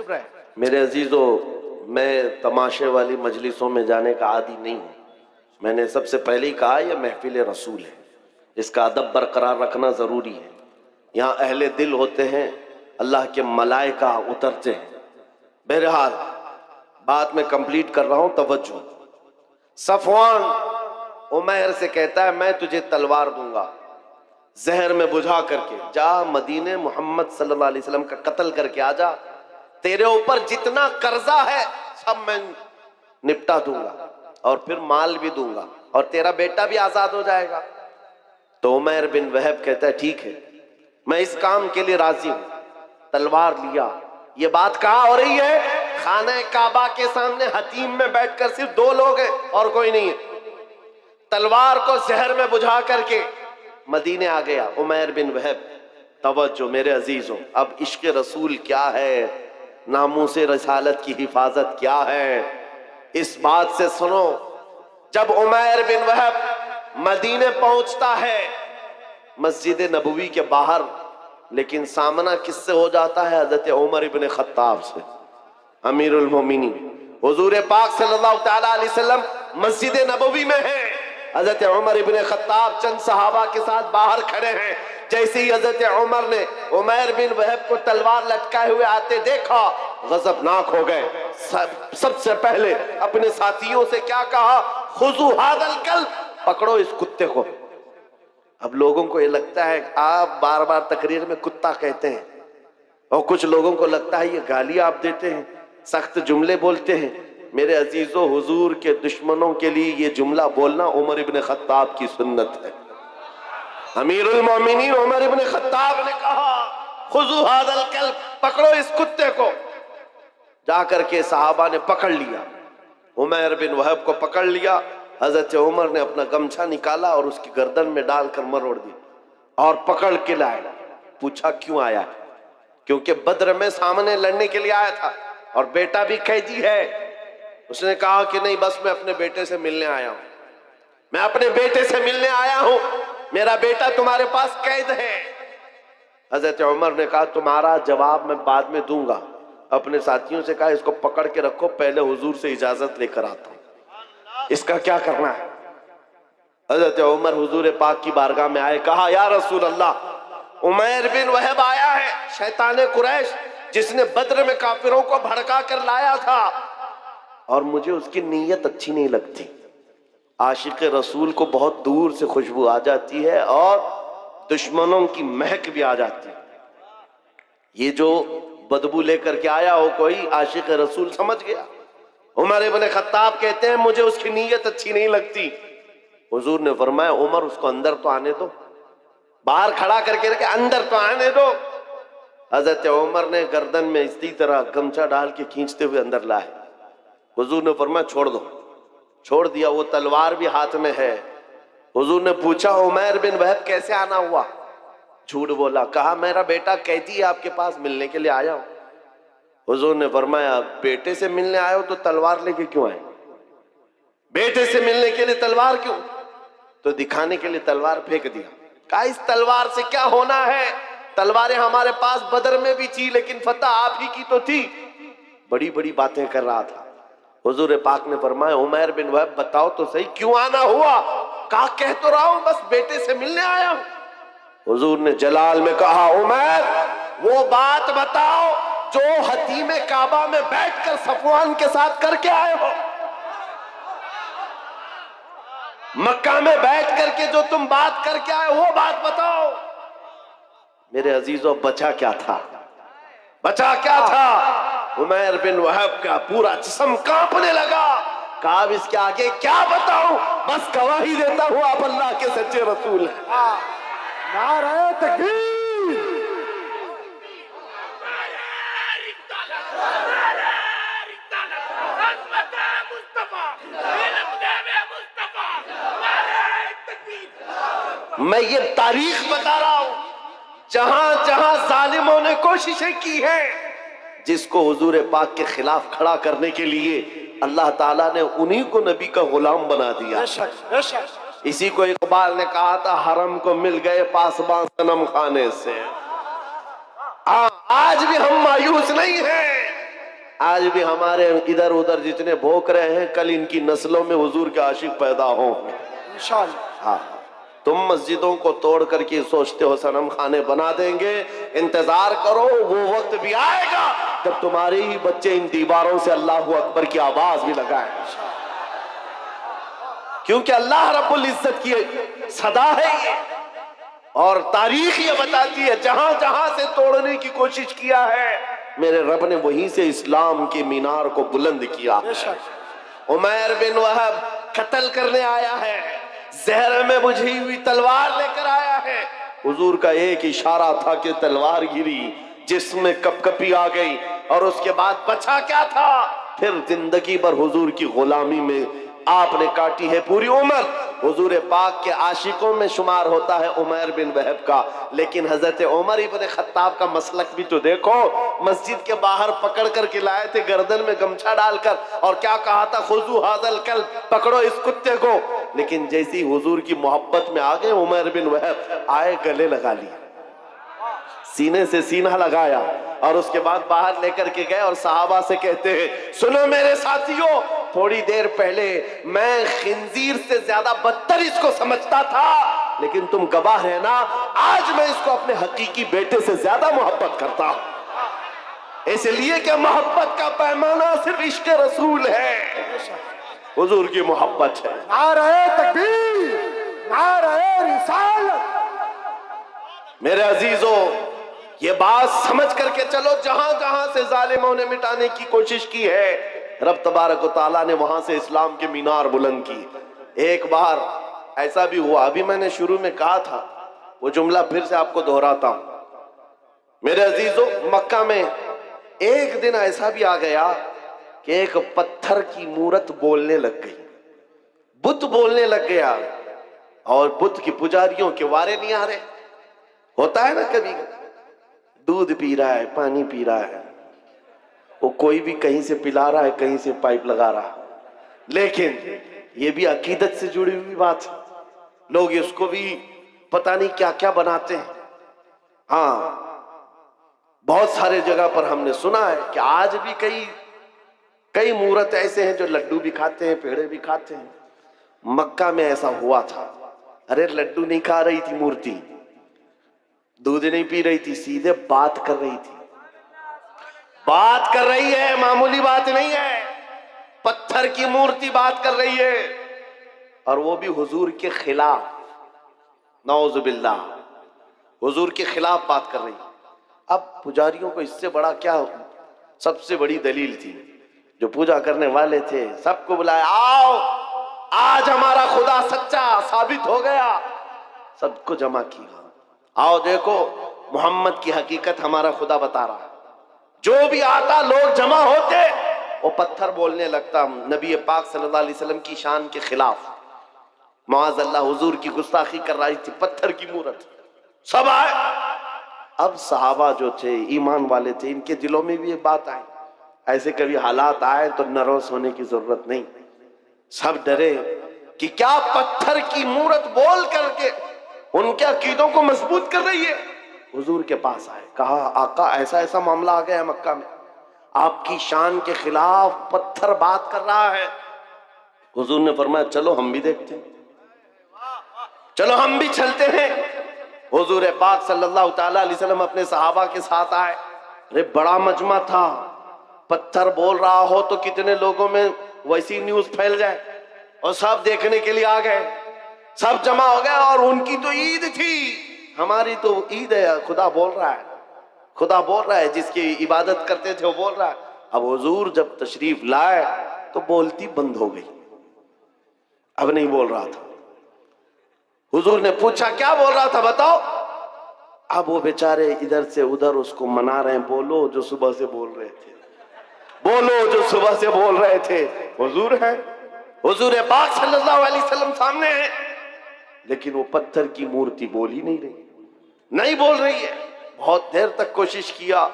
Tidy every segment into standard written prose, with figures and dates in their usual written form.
चुप रहे। मेरे अजीजों, मैं तमाशे वाली मजलिसों में जाने का आदी नहीं हूँ। मैंने सबसे पहले ही कहा यह महफिल रसूल है, इसका अदब बरकरार रखना ज़रूरी है। यहाँ अहले दिल होते हैं, अल्लाह के मलाइका उतरते हैं। बहरहाल बात मैं कंप्लीट कर रहा हूँ, तवज्जो। सफवान उमैर से कहता है मैं तुझे तलवार दूंगा, जहर में बुझा करके जा मदीने मोहम्मद सल्लल्लाहु अलैहि वसल्लम का कत्ल करके आ जा, तेरे ऊपर जितना कर्जा है सब मैं निपटा दूंगा और फिर माल भी दूंगा और तेरा बेटा भी आजाद हो जाएगा। तो उमैर बिन वहब कहता है ठीक है, मैं इस काम के लिए राजी हूं। तलवार लिया। ये बात कहाँ हो रही है? खाने काबा के सामने हतीम में बैठकर सिर्फ दो लोग हैं और कोई नहीं है। तलवार को जहर में बुझा करके मदीने आ गया उमैर बिन वहब। तवज्जो मेरे अजीजों, अब इश्क रसूल क्या है, नामूसे रसालत की हिफाजत क्या है, इस बात से सुनो। जब उमैर बिन वहब मदीने पहुंचता है मस्जिद नबवी के बाहर, लेकिन सामना किससे हो जाता है? हजरत उमर इब्न खत्ताब से, अमीरुल मोमिनीन। हुजूर पाक सल्लल्लाहु तआला अलैहि वसल्लम मस्जिद नबवी में है, हजरत उमर इब्न खत्ताब चंद सहाबा के साथ बाहर खड़े हैं। जैसे ही हजरत उमर ने उमैर बिन वहब को तलवार लटकाए हुए आते देखा, गजबनाक हो गए। सबसे पहले अपने साथियों से क्या कहा? खुजू हादल कल्ब, पकड़ो इस कुत्ते को। अब लोगों को ये लगता है आप बार बार तकरीर में कुत्ता कहते हैं, और कुछ लोगों को लगता है ये गाली आप देते हैं, सख्त जुमले बोलते हैं। मेरे अजीजों, हुजूर के दुश्मनों के लिए ये जुमला बोलना उमर इब्न खत्ताब की सुन्नत है। अमीरुल मोमिनीन उमर इब्न खत्ताब ने कहा खुजू हादल कल्ब, पकड़ो इस कुत्ते को। जाकर के सहाबा ने पकड़ लिया, उमैर बिन वहब को पकड़ लिया। हजरत उमर ने अपना गमछा निकाला और उसकी गर्दन में डालकर मरोड़ दिया और पकड़ के लाए। पूछा क्यों आया? क्योंकि बद्र में सामने लड़ने के लिए आया था और बेटा भी कैदी है। उसने कहा कि नहीं, बस मैं अपने बेटे से मिलने आया हूं, मैं अपने बेटे से मिलने आया हूं, मेरा बेटा तुम्हारे पास कैद है। हजरत उमर ने कहा तुम्हारा जवाब मैं बाद में दूंगा। अपने साथियों से कहा इसको पकड़ के रखो, पहले हुजूर से इजाजत लेकर आता हूं, इसका क्या करना है। हजरत उमर हुजूर पाक की बारगाह में आए, कहा या रसूल अल्लाह, उमैर बिन वहब आया है, शैतान कुरैश जिसने बद्र में काफिरों को भड़का कर लाया था, और मुझे उसकी नीयत अच्छी नहीं लगती। आशिक रसूल को बहुत दूर से खुशबू आ जाती है और दुश्मनों की महक भी आ जाती है। ये जो बदबू लेकर के आया हो कोई, आशिक रसूल समझ गया। उमर इब्न खत्ताब कहते हैं मुझे उसकी नीयत अच्छी नहीं लगती। हुजूर ने फरमाया उमर उसको अंदर तो आने दो, बाहर खड़ा करके रखे, अंदर तो आने दो। हजरत उमर ने गर्दन में इसी तरह गमछा डाल के खींचते हुए अंदर लाए। हुजूर ने फरमाया छोड़ दो, छोड़ दिया। वो तलवार भी हाथ में है। हुजूर ने पूछा उमैर बिन वहब कैसे आना हुआ? झूठ बोला, कहा मेरा बेटा कैदी है, आपके पास मिलने के लिए आया हूं। हुजूर ने फरमाया बेटे से मिलने आए हो तो तलवार लेके क्यों आए? बेटे से मिलने के लिए तलवार क्यों? तो दिखाने के लिए तलवार फेंक दिया। कहा इस तलवार से क्या होना है? तलवारें हमारे पास बदर में भी थी, लेकिन फतह आप ही की तो थी। बड़ी बड़ी बातें कर रहा था। हुजूर पाक ने फरमाया उमैर बिन वहब बताओ तो सही क्यों आना हुआ? कहा कह तो रहा हूं बस बेटे से मिलने आया हूं। हुजूर ने जलाल में कहा उमैर वो बात बताओ जो हतीम काबा में बैठकर सफवान के साथ करके आए हो। मक्का में बैठ करके जो तुम बात करके आए वो बात बताओ। मेरे अजीजों, बचा क्या था? बचा क्या था? उमैर बिन वहब का पूरा जिस्म कांपने लगा। कहा अब इसके आगे क्या बताऊं, बस गवाही देता हूं आप अल्लाह के सच्चे रसूल हैं। नारे तकबीर। मैं ये तारीख बता रहा हूं, जहां जहां जालिमों ने कोशिशें की हैं, जिसको हुजूर पाक के खिलाफ खड़ा करने के लिए अल्लाह ताला ने उन्हीं को नबी का गुलाम बना दिया। इसी को इकबाल ने कहा था हरम को मिल गए पासबान सनम खाने से। आज भी हम मायूस नहीं हैं। आज भी हमारे इधर उधर जितने भोंक रहे हैं, कल इनकी नस्लों में हुजूर के आशिक पैदा हो इंशाअल्लाह। हाँ, तुम मस्जिदों को तोड़ करके सोचते हो सनम खाने बना देंगे, इंतजार करो, वो वक्त भी आएगा जब तुम्हारे ही बच्चे इन दीवारों से अल्लाहू अकबर की आवाज भी लगाएंगे, क्योंकि अल्लाह रब्बुल इज्जत की सदा है ये। और तारीख ये बताती है, जहां जहां से तोड़ने की कोशिश किया है, मेरे रब ने वहीं से इस्लाम के मीनार को बुलंद किया। उमैर बिन वहब कत्ल करने आया है, जहर में बुझी हुई तलवार लेकर आया है। हुजूर का एक इशारा था कि तलवार गिरी, जिसमें कपकपी आ गई, और उसके बाद बचा क्या था? फिर जिंदगी भर हुजूर की गुलामी में आपने काटी है पूरी उम्र। हुजूर पाक के आशिकों में शुमार होता है उमैर बिन वहब का, लेकिन हजरत उमर इब्न खत्ताब का मसलक भी तो देखो। मस्जिद के बाहर पकड़ कर के लाए थे, गर्दन में गमछा डालकर, और क्या कहा था? खुजू हाजल कल, पकड़ो इस कुत्ते को। लेकिन जैसी हुजूर की मोहब्बत में आ गए उमैर बिन वहब, आए गले लगा लिया, सीने से सीना लगाया, और उसके बाद बाहर लेकर के गए और सहाबा से कहते हैं, सुनो मेरे साथियों, थोड़ी देर पहले मैं खिंजीर से ज्यादा बदतर इसको समझता था, लेकिन तुम गवाह है ना, आज मैं इसको अपने हकीकी बेटे से ज्यादा मोहब्बत करता हूं। इसलिए कि मोहब्बत का पैमाना सिर्फ इश्क रसूल है, हुजूर की मोहब्बत है। नारे तकबीर, नारे रिसालत। मेरे अजीजों, ये बात समझ करके चलो, जहां जहां से जालिमों ने मिटाने की कोशिश की है, रब तबारक व तआला ने वहां से इस्लाम के मीनार बुलंद की। एक बार ऐसा भी हुआ, अभी मैंने शुरू में कहा था, वो जुमला फिर से आपको दोहराता हूं। मेरे अजीजों, मक्का में एक दिन ऐसा भी आ गया कि एक पत्थर की मूरत बोलने लग गई, बुत बोलने लग गया, और बुत की पुजारियों के वारे नहीं आ रहे। होता है ना, कभी दूध पी रहा है, पानी पी रहा है, वो कोई भी कहीं से पिला रहा है, कहीं से पाइप लगा रहा है, लेकिन ये भी अकीदत से जुड़ी हुई बात है। लोग इसको भी पता नहीं क्या क्या बनाते हैं। हाँ, बहुत सारे जगह पर हमने सुना है कि आज भी कई मूर्त ऐसे हैं जो लड्डू भी खाते हैं, पेड़े भी खाते हैं। मक्का में ऐसा हुआ था। अरे लड्डू नहीं खा रही थी मूर्ति, दूध नहीं पी रही थी, सीधे बात कर रही थी। बात कर रही है, मामूली बात नहीं है, पत्थर की मूर्ति बात कर रही है, और वो भी हुजूर के खिलाफ, नौजुबिल्लाह, हुजूर के खिलाफ बात कर रही है। अब पुजारियों को इससे बड़ा क्या, सबसे बड़ी दलील थी, जो पूजा करने वाले थे सबको बुलाया, आओ आज हमारा खुदा सच्चा साबित हो गया। सबको जमा किया, आओ देखो मोहम्मद की हकीकत हमारा खुदा बता रहा है। जो भी आता लोग जमा होते, वो पत्थर बोलने लगता नबी पाक सल्लल्लाहु अलैहि वसल्लम की शान के खिलाफ। माअज़ल्लाह हुजूर की गुस्ताखी कर रही थी पत्थर की मूरत। सब आए। अब सहाबा जो थे, ईमान वाले थे, इनके दिलों में भी ये बात आई, ऐसे कभी हालात आए तो नर्वस होने की जरूरत नहीं। सब डरे कि क्या पत्थर की मूरत बोल करके उनके अकीदों को मजबूत कर रही है। हुजूर के पास आए, कहा आका ऐसा ऐसा मामला आ गया है मक्का में, आपकी शान के खिलाफ पत्थर बात कर रहा है। हुजूर ने फरमाया चलो हम भी देखते हैं, चलो हम भी चलते हैं। हुजूर पाक सल्लल्लाहु ताला अलैहि वसल्लम अपने सहाबा के साथ आए। अरे बड़ा मजमा था, पत्थर बोल रहा हो तो कितने लोगों में वैसी न्यूज फैल जाए, और सब देखने के लिए आ गए, सब जमा हो गए। और उनकी तो ईद थी, हमारी तो ईद है, खुदा बोल रहा है, खुदा बोल रहा है, जिसकी इबादत करते थे वो बोल रहा है। अब हुजूर जब तशरीफ लाए तो बोलती बंद हो गई, अब नहीं बोल रहा था। हुजूर ने पूछा क्या बोल रहा था बताओ। अब वो बेचारे इधर से उधर उसको मना रहे हैं, बोलो जो सुबह से बोल रहे थे, बोलो जो सुबह से बोल रहे थे। हुजूर है, हुजूर पाक सल्लल्लाहु अलैहि वसल्लम सामने है, लेकिन वो पत्थर की मूर्ति बोल ही नहीं रही, नहीं बोल रही है। बहुत देर तक कोशिश किया,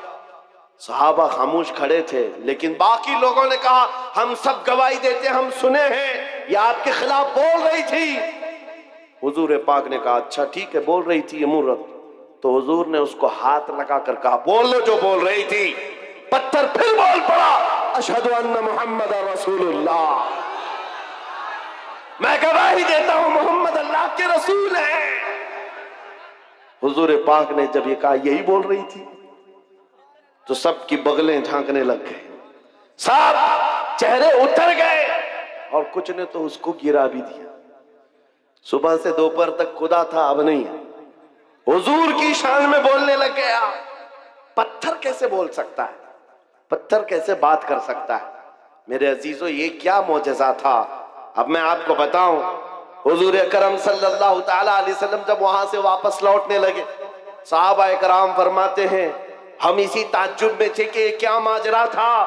सहाबा खामोश खड़े थे, लेकिन बाकी लोगों ने कहा हम सब गवाही देते, हम सुने हैं ये आपके खिलाफ बोल रही थी। हुजूर पाक ने कहा अच्छा ठीक है, बोल रही थी ये मूर्त। तो हुजूर ने उसको हाथ लगाकर कहा बोल लो जो बोल रही थी। पत्थर फिर बोल पड़ा, अशहदु अन्ना मुहम्मद रसूलुल्लाह, मैं गवाही देता हूं मोहम्मद अल्लाह के रसूल हैं। हुजूर पाक ने जब ये कहा यही बोल रही थी तो सबकी बगलें झांकने लग गए, सब चेहरे उतर गए और कुछ ने तो उसको गिरा भी दिया। सुबह से दोपहर तक खुदा था, अब नहीं है। हुजूर की शान में बोलने लग गया। पत्थर कैसे बोल सकता है, पत्थर कैसे बात कर सकता है? मेरे अजीजों, ये क्या मौजज़ा था। अब मैं आपको बताऊं, हुजूर अकरम सल्लल्लाहु ताला अलैहि वसल्लम जब वहां से वापस लौटने लगे, सहाबा इकराम फरमाते हैं हम इसी ताज्जुब में थे कि क्या माजरा था।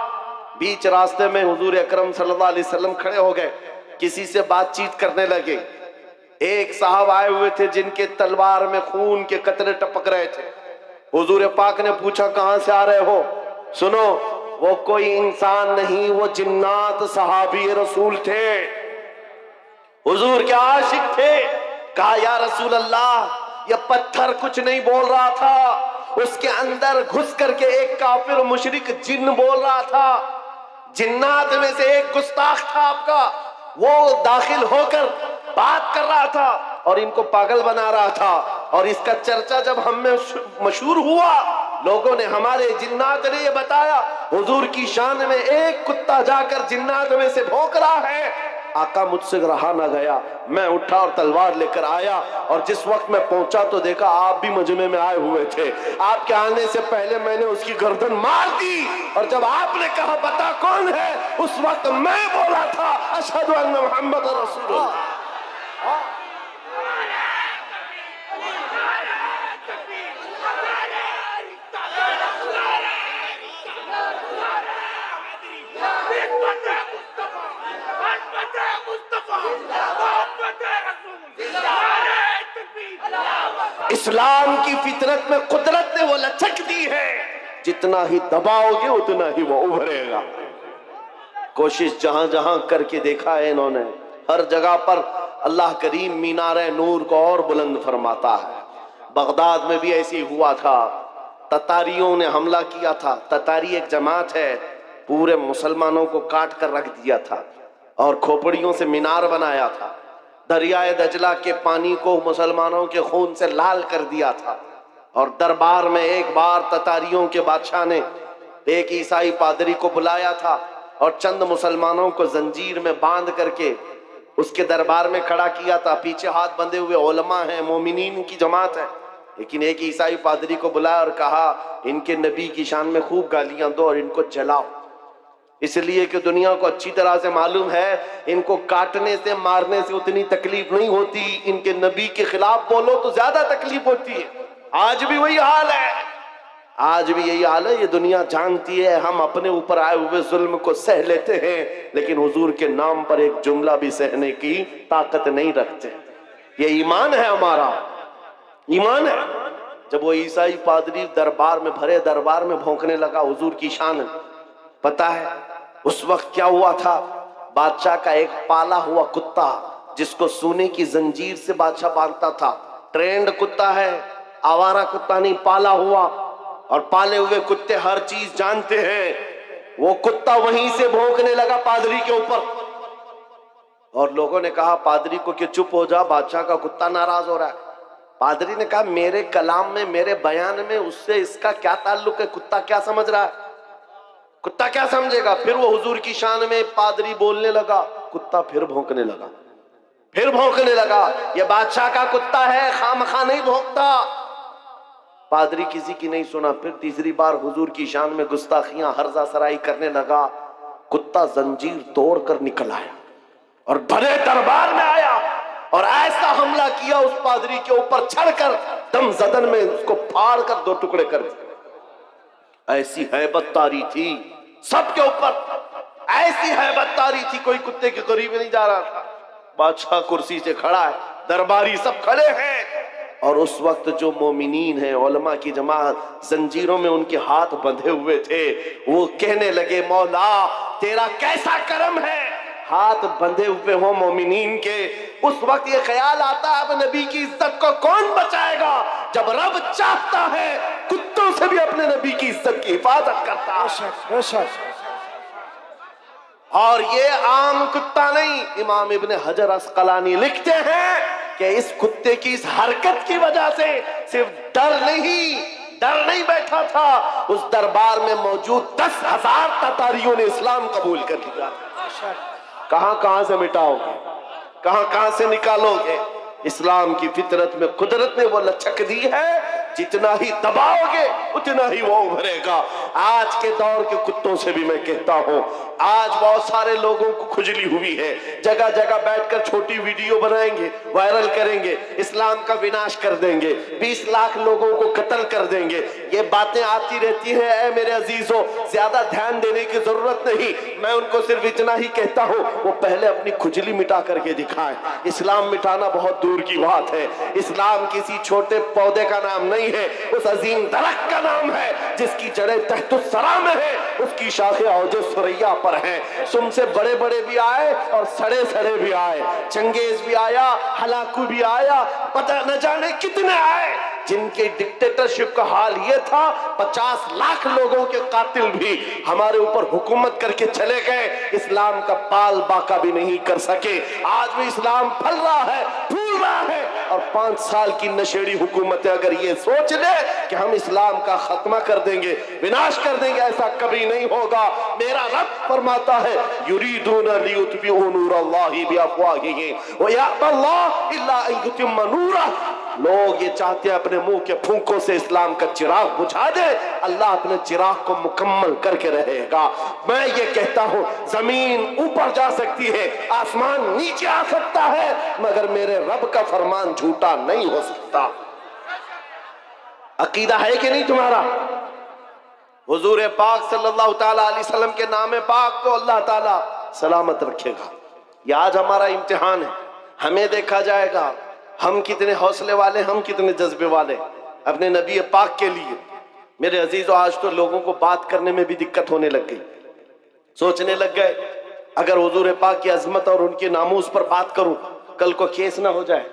बीच रास्ते में हुजूर अकरम सल्लल्लाहु अलैहि वसल्लम खड़े हो गए, किसी से बातचीत करने लगे। एक साहब आए हुए थे जिनके तलवार में खून के कतरे टपक रहे थे। हुजूर पाक ने पूछा कहां से आ रहे हो? सुनो, वो कोई इंसान नहीं, वो जिन्नात सहाबी रसूल थे, हुजूर के आशिक थे। कहा या रसूल अल्लाह, ये पत्थर कुछ नहीं बोल रहा था, उसके अंदर घुस करके एक काफिर मुशरिक जिन बोल रहा था। जिन्नात में से एक गुस्ताख था आपका, वो दाखिल होकर बात कर रहा था और इनको पागल बना रहा था। और इसका चर्चा जब हम में मशहूर हुआ, लोगों ने, हमारे जिन्नात ने ये बताया हुजूर की शान में एक कुत्ता जाकर जिन्नात में से भौंक रहा है। आका मुझसे रहा ना गया, मैं उठा और तलवार लेकर आया और जिस वक्त मैं पहुंचा तो देखा आप भी मजमे में आए हुए थे। आपके आने से पहले मैंने उसकी गर्दन मार दी और जब आपने कहा बता कौन है, उस वक्त मैं बोला था अशहदु अन्ना मुहम्मद रसूलुल्लाह। इस्लाम की फितरत में कुदरत ने वो लचक दी है, जितना ही दबाओगे उतना ही वो उभरेगा। कोशिश जहां जहां करके देखा है इन्होंने, हर जगह पर अल्लाह करीम मीनारे नूर को और बुलंद फरमाता है। बगदाद में भी ऐसे ही हुआ था, ततारियों ने हमला किया था। ततारी एक जमात है, पूरे मुसलमानों को काट कर रख दिया था और खोपड़ियों से मीनार बनाया था। दरियाए दजला के पानी को मुसलमानों के खून से लाल कर दिया था। और दरबार में एक बार ततारियों के बादशाह ने एक ईसाई पादरी को बुलाया था और चंद मुसलमानों को जंजीर में बांध करके उसके दरबार में खड़ा किया था। पीछे हाथ बंधे हुए उलमा हैं, मोमिनीन की जमात है, लेकिन एक ईसाई पादरी को बुलाया और कहा इनके नबी की शान में खूब गालियां दो और इनको जलाओ, इसलिए कि दुनिया को अच्छी तरह से मालूम है इनको काटने से मारने से उतनी तकलीफ नहीं होती, इनके नबी के खिलाफ बोलो तो ज्यादा तकलीफ होती है। आज भी वही हाल है, आज भी यही हाल है। ये दुनिया जानती है हम अपने ऊपर आए हुए जुल्म को सह लेते हैं, लेकिन हुजूर के नाम पर एक जुमला भी सहने की ताकत नहीं रखते। ये ईमान है हमारा, ईमान है। जब वो ईसाई पादरी दरबार में, भरे दरबार में भौंकने लगा हुजूर की शान, पता है उस वक्त क्या हुआ था? बादशाह का एक पाला हुआ कुत्ता, जिसको सोने की जंजीर से बादशाह बांधता था, ट्रेंड कुत्ता है, आवारा कुत्ता नहीं, पाला हुआ। और पाले हुए कुत्ते हर चीज जानते हैं। वो कुत्ता वहीं से भौंकने लगा पादरी के ऊपर और लोगों ने कहा पादरी को कि चुप हो जा, बादशाह का कुत्ता नाराज हो रहा है। पादरी ने कहा मेरे कलाम में, मेरे बयान में उससे इसका क्या ताल्लुक है? कुत्ता क्या समझ रहा है, कुत्ता क्या समझेगा? फिर वो हुजूर की शान में पादरी बोलने लगा, कुत्ता फिर भौंकने लगा, फिर भौंकने लगा। ये बादशाह का कुत्ता है, खामखा नहीं भौंकता। पादरी किसी की नहीं सुना। फिर तीसरी बार हुजूर की शान में गुस्ताखियां, हर्जा सराई करने लगा। कुत्ता जंजीर तोड़कर निकल आया और भरे दरबार में आया और ऐसा हमला किया उस पादरी के ऊपर, चढ़कर दम जदन में उसको फाड़ कर दो टुकड़े कर दिए। ऐसी हैबत तारी थी सबके ऊपर, ऐसी हैबत तारी थी, कोई कुत्ते के करीब नहीं जा रहा था। बादशाह कुर्सी से खड़ा है, दरबारी सब खड़े हैं और उस वक्त जो मोमिनीन है, उलमा की जमात, जंजीरों में उनके हाथ बंधे हुए थे, वो कहने लगे मौला तेरा कैसा करम है, हाथ बंधे हुए हो मोमिनीन के। उस वक्त ये ख्याल आता है अब नबी की इज्जत को कौन बचाएगा? जब रब चाहता है कुत्तों से भी अपने नबी की इज्जत की हिफाजत करता है। और ये आम कुत्ता नहीं, इमाम इब्ने हजर अस्कलानी लिखते हैं कि इस कुत्ते की इस हरकत की वजह से सिर्फ डर नहीं बैठा था, उस दरबार में मौजूद 10,000 ततारियों ने इस्लाम कबूल कर लिया। कहां से मिटाओगे, कहां से निकालोगे? इस्लाम की फितरत में कुदरत ने वो लचक दी है, जितना ही दबाओगे उतना ही वो उभरेगा। आज के दौर के कुत्तों से भी मैं कहता हूं, आज बहुत सारे लोगों को खुजली हुई है, जगह जगह बैठकर छोटी वीडियो बनाएंगे, वायरल करेंगे, इस्लाम का विनाश कर देंगे, 20 लाख लोगों को कत्ल कर देंगे। ये बातें आती रहती हैं। ऐ मेरे अजीजों, ज्यादा ध्यान देने की जरूरत नहीं, मैं उनको सिर्फ इतना ही कहता हूं, वो पहले अपनी खुजली मिटा करके दिखाएं। इस्लाम मिटाना बहुत दूर की बात है। इस्लाम किसी छोटे पौधे का नाम नहीं है, उस अजीम दरख्त का नाम है जिसकी जड़ें तहतुस सरा में है, उसकी शाखें औजे सुरैया पर हैं। तुमसे बड़े बड़े भी आए और सड़े सड़े भी आए, चंगेज भी आया, हलाकू भी आया, पता न जाने कितने आए, जिनके डिक्टेटरशिप का हाल यह था 50 लाख लोगों के कातिल भी हमारे ऊपर हुकूमत करके चले गए, इस्लाम का पाल बाका भी नहीं कर सके। आज भी इस्लाम फल रहा है, फूल रहा है, और 5 साल की नशेड़ी हुकूमतें अगर ये सोच ले कि हम इस्लाम का खात्मा कर देंगे, विनाश कर देंगे, ऐसा कभी नहीं होगा। मेरा रब फरमाता है, युरीदूना लियुत्बिउ नूरल्लाहि बिअफ़वाहिहिम व यअबल्लाहु इल्ला अन युतिम्मा नूरहु। लोग ये चाहते हैं अपने मुंह के फूंकों से इस्लाम का चिराग बुझा दे, अल्लाह अपने चिराग को मुकम्मल करके रहेगा। मैं ये कहता हूं, जमीन ऊपर जा सकती है, आसमान नीचे आ सकता है, मगर मेरे रब का फरमान झूठा नहीं हो सकता। अकीदा है कि नहीं तुम्हारा? हुजूर पाक सल्लल्लाहु ताला अलैहि वसल्लम के नाम पाक को अल्लाह ताला सलामत रखेगा। ये आज हमारा इम्तिहान है, हमें देखा जाएगा हम कितने हौसले वाले, हम कितने जज्बे वाले अपने नबी पाक के लिए। मेरे अजीजों, आज तो लोगों को बात करने में भी दिक्कत होने लग गई, सोचने लग गए अगर हुजूर पाक की अजमत और उनके नामूस पर बात करूं, कल को केस ना हो जाए,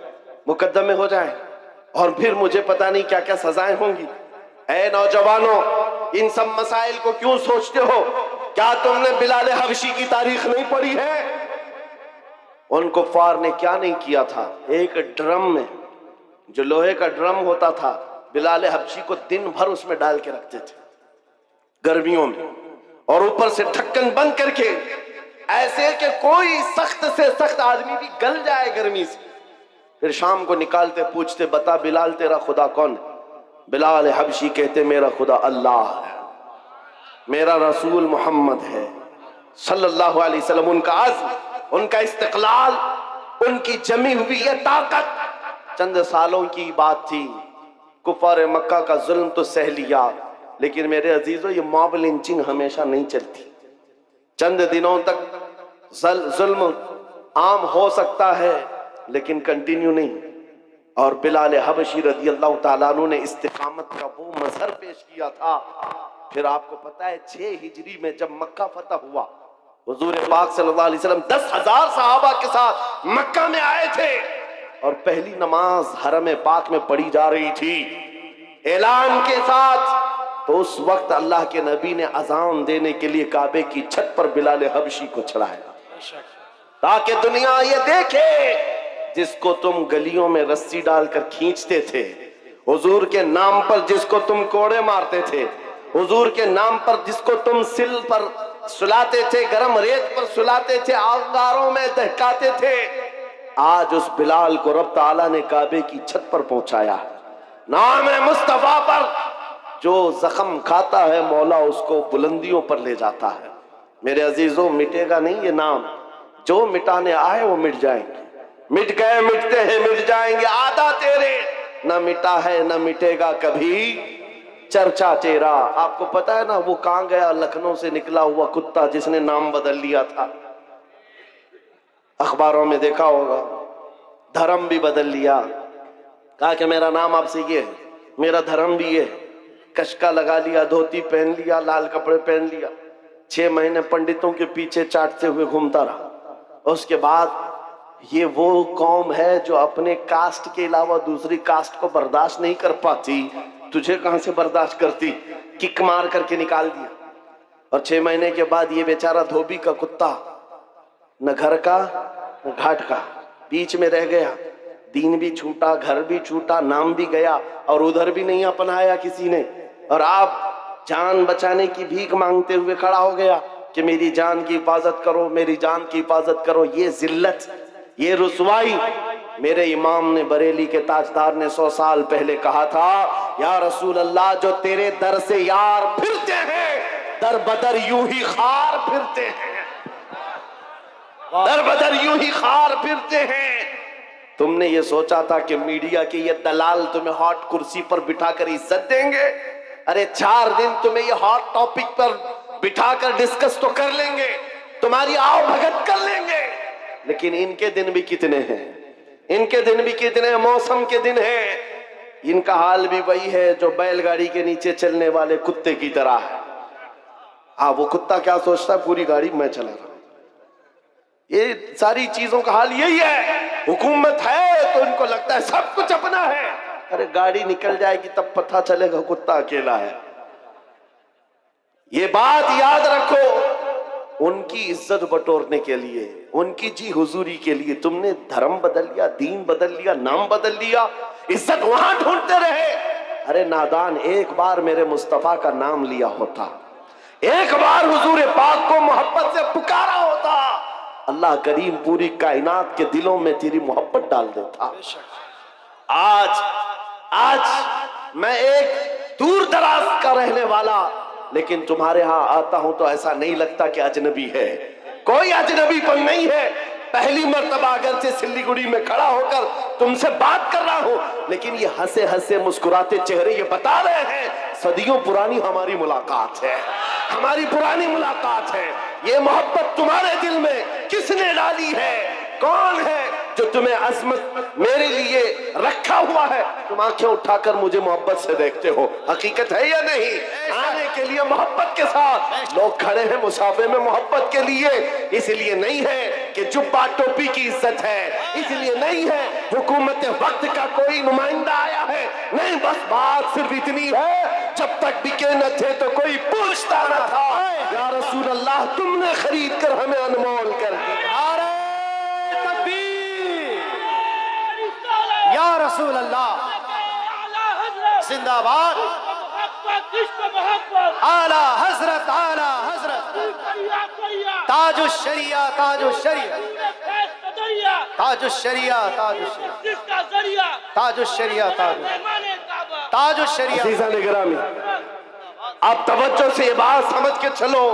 मुकदमे हो जाए, और फिर मुझे पता नहीं क्या क्या सजाएं होंगी। ऐ नौजवानों, इन सब मसाइल को क्यों सोचते हो? क्या तुमने बिलाल हबशी की तारीख नहीं पढ़ी है? उन कुफ्फार ने क्या नहीं किया था। एक ड्रम में, जो लोहे का ड्रम होता था, बिलाल हबशी को दिन भर उसमें डाल के रखते थे गर्मियों में, और ऊपर से ढक्कन बंद करके, ऐसे कि कोई सख्त से सख्त आदमी भी गल जाए गर्मी से। फिर शाम को निकालते, पूछते, बता बिलाल तेरा खुदा कौन है? बिलाल हबशी कहते, मेरा खुदा अल्लाह है, मेरा रसूल मोहम्मद है सल्लल्लाहु अलैहि वसल्लम। उनका अज़्म, उनका इस्तिक़लाल, उनकी जमी हुई ये ताकत चंद सालों की बात थी। कुफार मक्का का जुल्म तो सह लिया, लेकिन मेरे अजीजों, ये मॉब लिंचिंग हमेशा नहीं चलती। चंद दिनों तक जुल्म आम हो सकता है, लेकिन कंटिन्यू नहीं। और बिलाल हबशी रज़ी अल्लाह ताला अन्हु ने इस्तिकामत का वो मजहर पेश किया था। फिर आपको पता है 6 हिजरी में जब मक्का फतह हुआ, हुजूर पाक सल्लल्लाहु अलैहि वसल्लम 10,000 सहाबा के साथ मक्का में आए थे, और पहली नमाज हरम पाक में पढ़ी जा रही थी ऐलान के साथ। तो उस वक्त अल्लाह के नबी ने अजान देने के लिए काबे की छत पर बिलाल हबशी को चढ़ाया, ताकि दुनिया ये देखे, जिसको तुम गलियों में रस्सी डालकर खींचते थे, हुजूर के नाम पर जिसको तुम कोड़े मारते थे, हुजूर के नाम पर जिसको तुम सिल पर सुलाते थे, गरम रेत पर सुलाते थे, आगारों में दहकाते थे, आज उस बिलाल को रब ताला ने काबे की छत पर पहुंचाया। नाम है मुस्तफा पर जो जख्म खाता है, मौला उसको बुलंदियों पर ले जाता है। मेरे अजीजों, मिटेगा नहीं ये नाम। जो मिटाने आए वो मिट जाएंगे, मिट गए, मिटते हैं, मिट जाएंगे। आधा तेरे, न मिटा है न मिटेगा कभी चर्चा तेरा। आपको पता है ना, वो कहां गया? लखनऊ से निकला हुआ कुत्ता जिसने नाम बदल लिया था, अखबारों में देखा होगा, धर्म भी बदल लिया, कहा कि मेरा नाम आपसे ये है, मेरा धर्म भी ये है, कशका लगा लिया, धोती पहन लिया, लाल कपड़े पहन लिया, 6 महीने पंडितों के पीछे चाटते हुए घूमता रहा। उसके बाद ये वो कौम है जो अपने कास्ट के अलावा दूसरी कास्ट को बर्दाश्त नहीं कर पाती, तुझे कहां से बर्दाश्त करती? किक मार करके निकाल दिया। और 6 महीने के बाद ये बेचारा धोबी का कुत्ता न घर का न घाट का, बीच में रह गया। दीन भी छूटा, घर भी छूटा, नाम भी गया, और उधर भी नहीं अपनाया किसी ने। और आप जान बचाने की भीख मांगते हुए खड़ा हो गया कि मेरी जान की हिफाजत करो, मेरी जान की हिफाजत करो। ये जिल्लत, ये रुसवाई। मेरे इमाम ने, बरेली के ताजदार ने 100 साल पहले कहा था, या रसूल अल्लाह, जो तेरे दर से यार फिरते हैं, दर बदर यूं ही खार फिरते हैं, दर बदर यूं ही खार फिरते हैं। तुमने ये सोचा था कि मीडिया के ये दलाल तुम्हें हॉट कुर्सी पर बिठाकर इज्जत देंगे? अरे 4 दिन तुम्हें ये हॉट टॉपिक पर बिठाकर डिस्कस तो कर लेंगे, तुम्हारी आओ भगत कर लेंगे, लेकिन इनके दिन भी कितने हैं, इनके दिन भी कितने हैं, मौसम के दिन हैं। इनका हाल भी वही है जो बैलगाड़ी के नीचे चलने वाले कुत्ते की तरह है। हाँ, वो कुत्ता क्या सोचता है, पूरी गाड़ी मैं चला रहा हूं। ये सारी चीजों का हाल यही है। हुकूमत है तो इनको लगता है सब कुछ अपना है। अरे गाड़ी निकल जाएगी तब पता चलेगा कुत्ता अकेला है। ये बात याद रखो, उनकी इज्जत बटोरने के लिए, उनकी जी हुजूरी के लिए तुमने धर्म बदल लिया, दीन बदल लिया, नाम बदल लिया, इज्जत वहां ढूंढते रहे। अरे नादान, एक बार मेरे मुस्तफा का नाम लिया होता, एक बार हुजूर पाक को मोहब्बत से पुकारा होता, अल्लाह करीम पूरी कायनात के दिलों में तेरी मोहब्बत डाल देता। आज मैं एक दूर दराज का रहने वाला, लेकिन तुम्हारे यहां आता हूं तो ऐसा नहीं लगता कि अजनबी है। कोई अजनबीपन नहीं है। पहली मर्तबा अगर से सिल्लीगुड़ी में खड़ा होकर तुमसे बात कर रहा हूं, लेकिन ये हंसे हंसे मुस्कुराते चेहरे ये बता रहे हैं सदियों पुरानी हमारी मुलाकात है, हमारी पुरानी मुलाकात है। ये मोहब्बत तुम्हारे दिल में किसने डाली है? कौन है जो तुम्हें अजमत मेरे लिए रखा हुआ है? तुम आंखें उठाकर मुझे मोहब्बत से देखते हो, हकीकत है या नहीं? आने के लिए मोहब्बत के साथ लोग खड़े हैं मुसाफे में मोहब्बत के लिए। इसलिए नहीं है कि जुब्बा टोपी की इज्जत है, इसलिए नहीं है हुकूमत वक्त का कोई नुमाइंदा आया है, नहीं, बस बात सिर्फ इतनी है, जब तक बिके न थे तो कोई पूछता न था। या रसूल अल्लाह, तुमने खरीद कर हमें अनमोल कर दिया। या रसूल अल्लाह जिंदाबाद। आला हजरत, आला हजरत, ताजुश शरिया, ताजुश शरिया, ताजुश शरिया, ताजुश शरिया, ताजुश शरिया। अज़ीज़ान गिरामी, आप तवज्जो से ये बात समझ के चलो।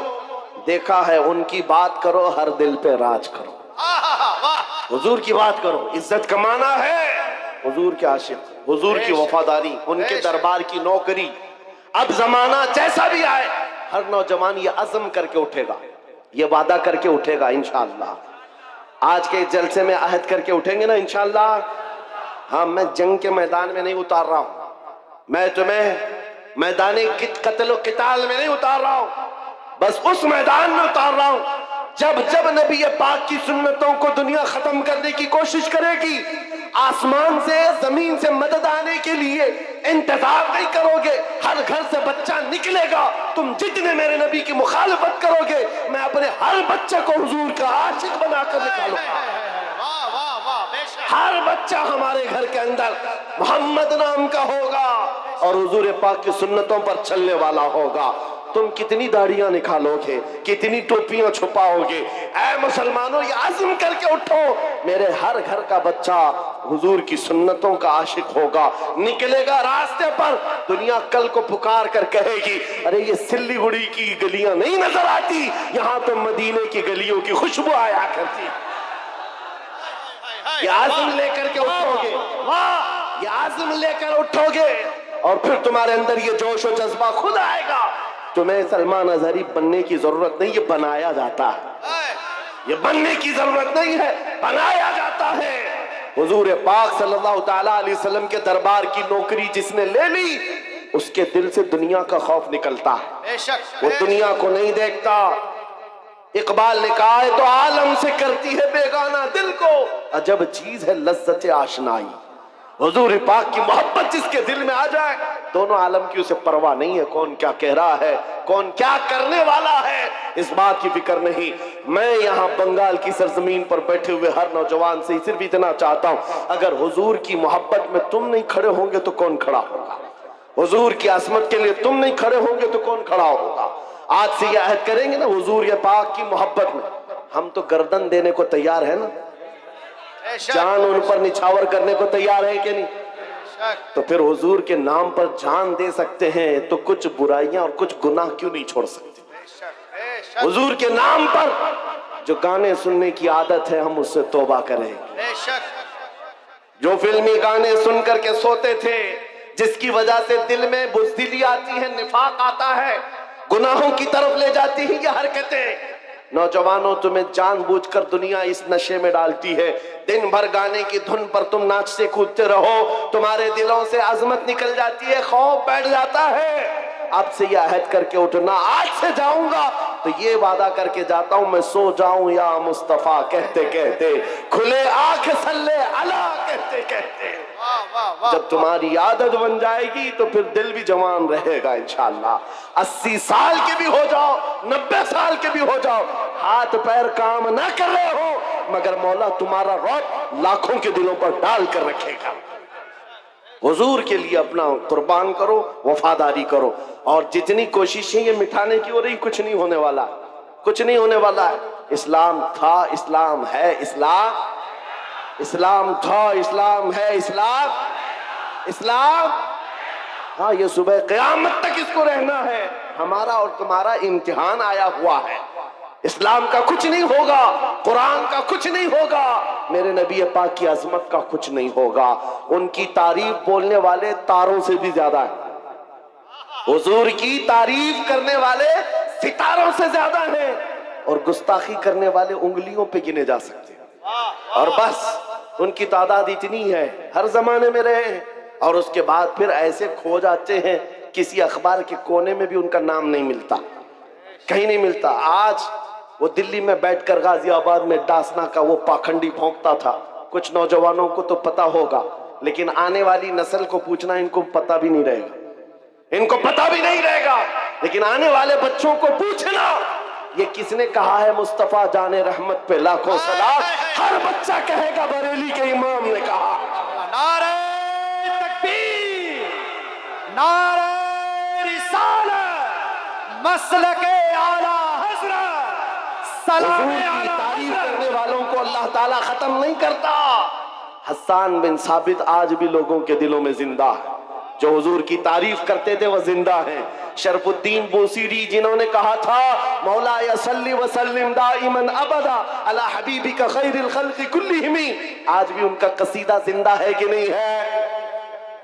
देखा है, उनकी बात करो, हर दिल पे राज करो। हुजूर की बात करो, इज्जत कमाना है, हुजूर के आशिक, हुजूर की वफादारी, उनके दरबार की नौकरी। अब जमाना जैसा भी आए, हर नौजवान ये अज़म करके उठेगा, ये वादा करके उठेगा इंशाअल्लाह। आज के जलसे में अहद करके उठेंगे ना इंशाअल्लाह। हाँ, मैं जंग के मैदान में नहीं उतार रहा हूं, मैं तुम्हें मैदान कत्ल किताल में नहीं उतार रहा हूं, बस उस मैदान में उतार रहा हूं जब जब नबी पाक की सुन्नतों को दुनिया खत्म करने की कोशिश करेगी, आसमान से जमीन से मदद आने के लिए इंतजार नहीं करोगे। हर घर से बच्चा निकलेगा, तुम जितने मेरे नबी की मुखालफत करोगे, मैं अपने हर बच्चे को हुजूर का आशिक बनाकर निकालूंगा। हर बच्चा हमारे घर के अंदर मोहम्मद नाम का होगा और हुजूर पाक की सुन्नतों पर चलने वाला होगा। तुम कितनी दाढ़ियां निकालोगे, कितनी टोपियां छुपाओगे? ऐ मुसलमानों, ये आज़म करके उठो, मेरे हर घर का बच्चा हुजूर की सुन्नतों का आशिक होगा, निकलेगा रास्ते पर। दुनिया कल को पुकार कर कहेगी, अरे ये सिल्लीगुड़ी की गलियां नहीं नजर आती, यहाँ तो मदीने की गलियों की खुशबू आया करती। ये आज़म लेकर के उठोगे, वाह, ये आज़म लेकर उठोगे और फिर तुम्हारे अंदर ये जोश और जज्बा खुद आएगा। तुम्हें सलमान अजहरी बनने की जरूरत नहीं, ये बनाया जाता है। ये बनने की जरूरत नहीं है, बनाया जाता है। हुजूर पाक सल्लल्लाहु तआला अलैहि वसल्लम के दरबार की नौकरी जिसने ले ली, उसके दिल से दुनिया का खौफ निकलता है, वो दुनिया को नहीं देखता। इकबाल ने कहा है, तो आलम से करती है बेगाना दिल को, अजब चीज है लज्जत आशनाई। हुजूर पाक की मोहब्बत जिसके दिल में आ जाए, दोनों आलम की उसे परवाह नहीं है कौन क्या कह रहा है, कौन क्या करने वाला है, इस बात की फिक्र नहीं। मैं यहाँ बंगाल की सरजमीन पर बैठे हुए हर नौजवान से सिर्फ इतना चाहता हूँ, अगर हुजूर की मोहब्बत में तुम नहीं खड़े होंगे तो कौन खड़ा होगा? हुजूर की अजमत के लिए तुम नहीं खड़े होंगे तो कौन खड़ा होगा? आज से ये अहद करेंगे ना, हुजूर ये पाक की मोहब्बत में हम तो गर्दन देने को तैयार है ना, जान उन पर निछावर करने को तैयार है कि नहीं? तो फिर हुजूर के नाम पर जान दे सकते हैं तो कुछ बुराइयां और कुछ गुनाह क्यों नहीं छोड़ सकते? हुजूर के नाम पर जो गाने सुनने की आदत है हम उससे तौबा करेंगे। जो फिल्मी गाने सुन करके सोते थे, जिसकी वजह से दिल में बुज़दिली आती है, निफाक आता है, गुनाहों की तरफ ले जाती है ये हरकतें। नौजवानों, तुम्हें जानबूझकर दुनिया इस नशे में डालती है। दिन भर गाने की धुन पर तुम नाचते कूदते रहो, तुम्हारे दिलों से अजमत निकल जाती है, खौफ बैठ जाता है। अब से ये अहद करके उठना, आज से जाऊंगा तो ये वादा करके जाता हूं, मैं सो जाऊं या मुस्तफा कहते कहते, खुले आंख सल्ले अला कहते कहते। जब तुम्हारी आदत बन जाएगी तो फिर दिल भी जवान रहेगा इंशाअल्लाह। 80 साल के भी हो जाओ, 90 साल के भी हो जाओ, हाथ पैर काम ना कर रहे हो, मगर मौला तुम्हारा रौब लाखों के दिलों पर डाल कर रखेगा। हुजूर के लिए अपना कुर्बान करो, वफादारी करो, और जितनी कोशिशें ये मिटाने की हो रही, कुछ नहीं होने वाला, कुछ नहीं होने वाला है। इस्लाम था, इस्लाम है, इस्लाम था, इस्लाम है, इस्लाम हाँ, ये सुबह क़यामत तक इसको रहना है। हमारा और तुम्हारा इम्तिहान आया हुआ है। इस्लाम का कुछ नहीं होगा, कुरान का कुछ नहीं होगा, मेरे नबी पाक की अजमत का कुछ नहीं होगा। उनकी तारीफ बोलने वाले तारों से भी ज्यादा है, हुजूर की तारीफ करने वाले सितारों से ज्यादा हैं, और गुस्ताखी करने वाले उंगलियों पे गिने जा सकते हैं। और बस उनकी तादाद इतनी है, हर जमाने में रहे हैं, और उसके बाद फिर ऐसे खो जाते हैं, किसी अखबार के कोने में भी उनका नाम नहीं मिलता, कहीं नहीं मिलता। आज वो दिल्ली में बैठकर गाजियाबाद में डासना का वो पाखंडी भौंकता था। कुछ नौजवानों को तो पता होगा, लेकिन आने वाली नस्ल को पूछना इनको पता भी नहीं रहेगा, इनको पता भी नहीं रहेगा। लेकिन आने वाले बच्चों को पूछना, ये किसने कहा है मुस्तफा जाने रहमत पे लाखों सलाम, हर बच्चा कहेगा बरेली के इमाम ने कहा। नारे तकबीर, नारे रिसालत, मसलके आला हज़रत, सलाम की तारीफ करने वालों को अल्लाह ताला खत्म नहीं करता। हस्सान बिन साबित आज भी लोगों के दिलों में जिंदा है, जो हुजूर की तारीफ करते थे वह जिंदा हैं। शरफुद्दीन बूसीरी जिन्होंने कहा था, मौला या सल्ली व सल्लिम दाइमन अबदा अला हबीबिका खैरिल खल्क़ि कुल्लिहिम, आज भी उनका कसीदा जिंदा है कि नहीं है?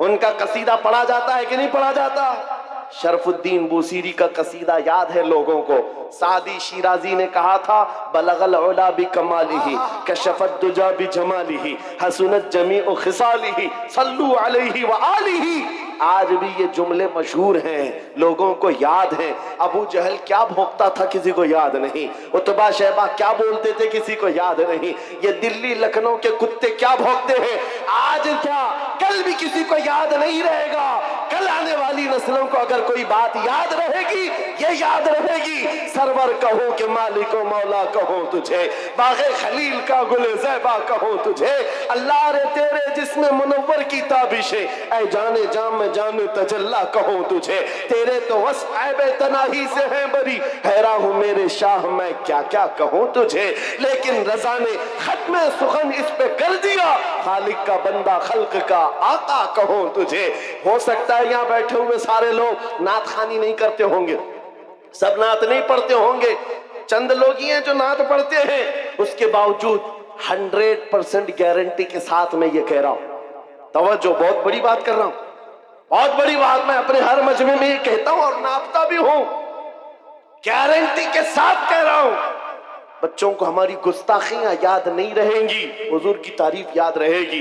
उनका कसीदा पढ़ा जाता है कि नहीं पढ़ा जाता? शरफुद्दीन बूसीरी का कसीदा याद है लोगों को। सादी शिराजी ने कहा था, बलगल उला बि कमालिही कशफत दुजा बि जमालिही हसनत जमीउ खिसालिही सल्लू अलैहि व आलिही। आज भी ये जुमले मशहूर हैं, लोगों को याद हैं। अबू जहल क्या भोंकता था किसी को याद नहीं, उतबा शैबा क्या बोलते थे किसी को याद नहीं, ये दिल्ली लखनऊ के कुत्ते क्या भौंकते हैं आज क्या कल भी किसी को याद नहीं रहेगा। कल आने वाली नस्लों को अगर कोई बात याद रहेगी, ये याद रहेगी, सरवर कहो कि मालिको मौला कहो तुझे, बागे खलील का गुले ज़ैबा कहो तुझे, अल्लाह रे तेरे जिस्म मुनव्वर की ताबिशे, ऐ जाने जाम जाने तजल्ला कहो तुझे, तेरे तो वस्फ़ ऐबे तनाही से है बरी, हैरान हूँ मेरे शाह मैं क्या क्या कहूँ तुझे। लेकिन रज़ा ने खत्म सुखन इस पे कर दिया, खालिक का बंदा खल्क का आका कहो तुझे। हो सकता है यहाँ बैठे हुए सारे लोग नात खानी नहीं करते होंगे, सब नात नहीं पढ़ते होंगे, चंद लोग ही हैं जो नात पढ़ते हैं। उसके बावजूद 100% गारंटी के साथ मैं ये कह रहा हूं, तवज्जो, बहुत बड़ी बात कर रहा हूं, बहुत बड़ी बात मैं अपने हर मजमे में ये कहता हूं और नापता भी हूं, गारंटी के साथ कह रहा हूं। बच्चों को हमारी गुस्ताखियां याद नहीं रहेंगी, हुजूर की तारीफ याद रहेगी।